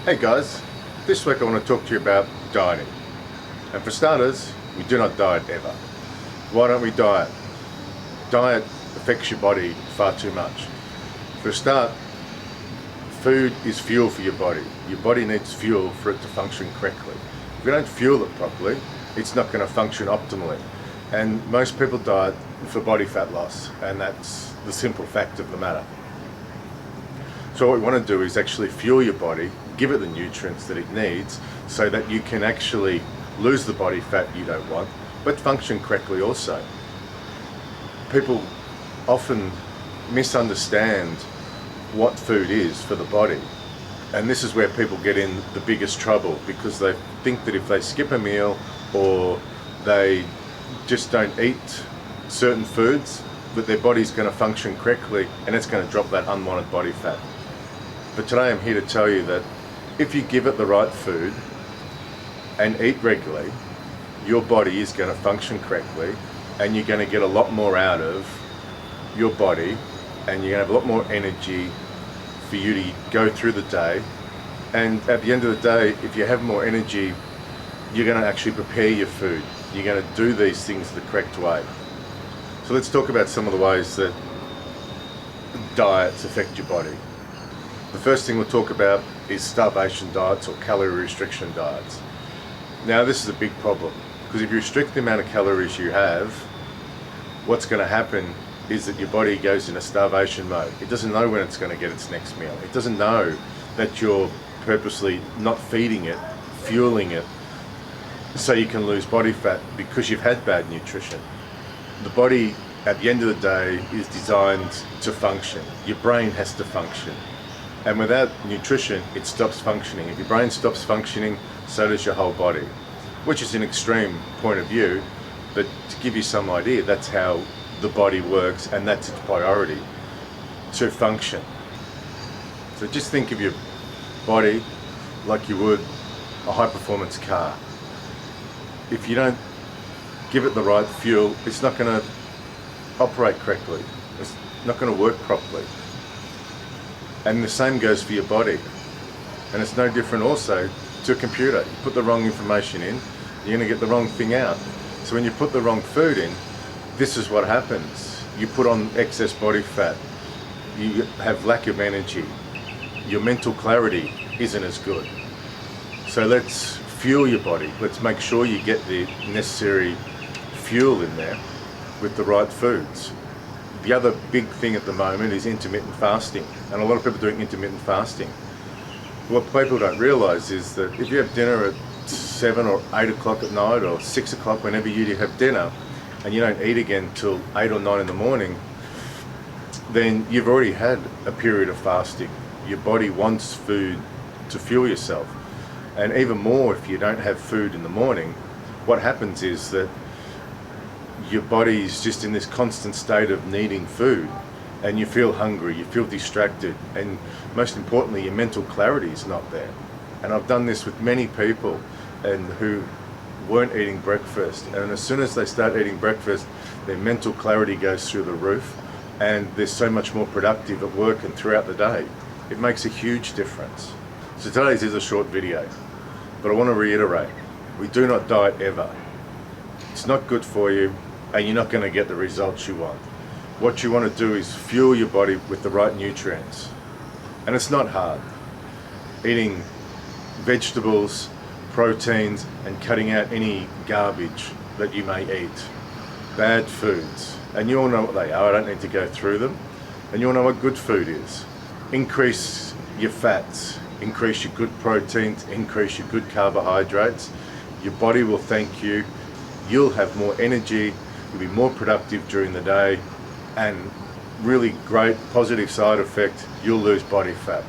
Hey guys, this week I want to talk to you about dieting. And for starters, we do not diet ever. Why don't we diet? Diet affects your body far too much. For a start, food is fuel for your body. Your body needs fuel for it to function correctly. If you don't fuel it properly, it's not going to function optimally. And most people diet for body fat loss, and that's the simple fact of the matter. So what we want to do is actually fuel your body, give it the nutrients that it needs so that you can actually lose the body fat you don't want, but function correctly also. People often misunderstand what food is for the body, and this is where people get in the biggest trouble, because they think that if they skip a meal or they just don't eat certain foods, that their body's going to function correctly and it's going to drop that unwanted body fat. But today I'm here to tell you that if you give it the right food and eat regularly, your body is going to function correctly and you're going to get a lot more out of your body, and you're going to have a lot more energy for you to go through the day. And at the end of the day, if you have more energy, you're going to actually prepare your food. You're going to do these things the correct way. So let's talk about some of the ways that diets affect your body. The first thing we'll talk about is starvation diets or calorie restriction diets. Now this is a big problem, because if you restrict the amount of calories you have, what's going to happen is that your body goes into starvation mode. It doesn't know when it's going to get its next meal. It doesn't know that you're purposely not feeding it, fueling it, so you can lose body fat because you've had bad nutrition. The body, at the end of the day, is designed to function. Your brain has to function. And without nutrition, it stops functioning. If your brain stops functioning, so does your whole body, which is an extreme point of view, but to give you some idea, that's how the body works, and that's its priority, to function. So just think of your body like you would a high-performance car. If you don't give it the right fuel, it's not going to operate correctly. It's not going to work properly. And the same goes for your body. And it's no different also to a computer. You put the wrong information in, you're going to get the wrong thing out. So when you put the wrong food in, this is what happens. You put on excess body fat, you have lack of energy, your mental clarity isn't as good. So let's fuel your body. Let's make sure you get the necessary fuel in there with the right foods. The other big thing at the moment is intermittent fasting, and a lot of people are doing intermittent fasting. What people don't realize is that if you have dinner at 7 or 8 o'clock at night, or 6 o'clock, whenever you have dinner, and you don't eat again till 8 or 9 in the morning, then you've already had a period of fasting. Your body wants food to fuel yourself. And even more, if you don't have food in the morning, what happens is that your body's just in this constant state of needing food, and you feel hungry, you feel distracted, and most importantly, your mental clarity is not there. And I've done this with many people and who weren't eating breakfast, and as soon as they start eating breakfast, their mental clarity goes through the roof, and they're so much more productive at work and throughout the day. It makes a huge difference. So today's is a short video, but I want to reiterate, we do not diet ever. It's not good for you, and you're not going to get the results you want. What you want to do is fuel your body with the right nutrients. And it's not hard. Eating vegetables, proteins, and cutting out any garbage that you may eat. Bad foods. And you all know what they are, I don't need to go through them. And you all know what good food is. Increase your fats, increase your good proteins, increase your good carbohydrates. Your body will thank you. You'll have more energy, you'll be more productive during the day, and really great positive side effect, you'll lose body fat.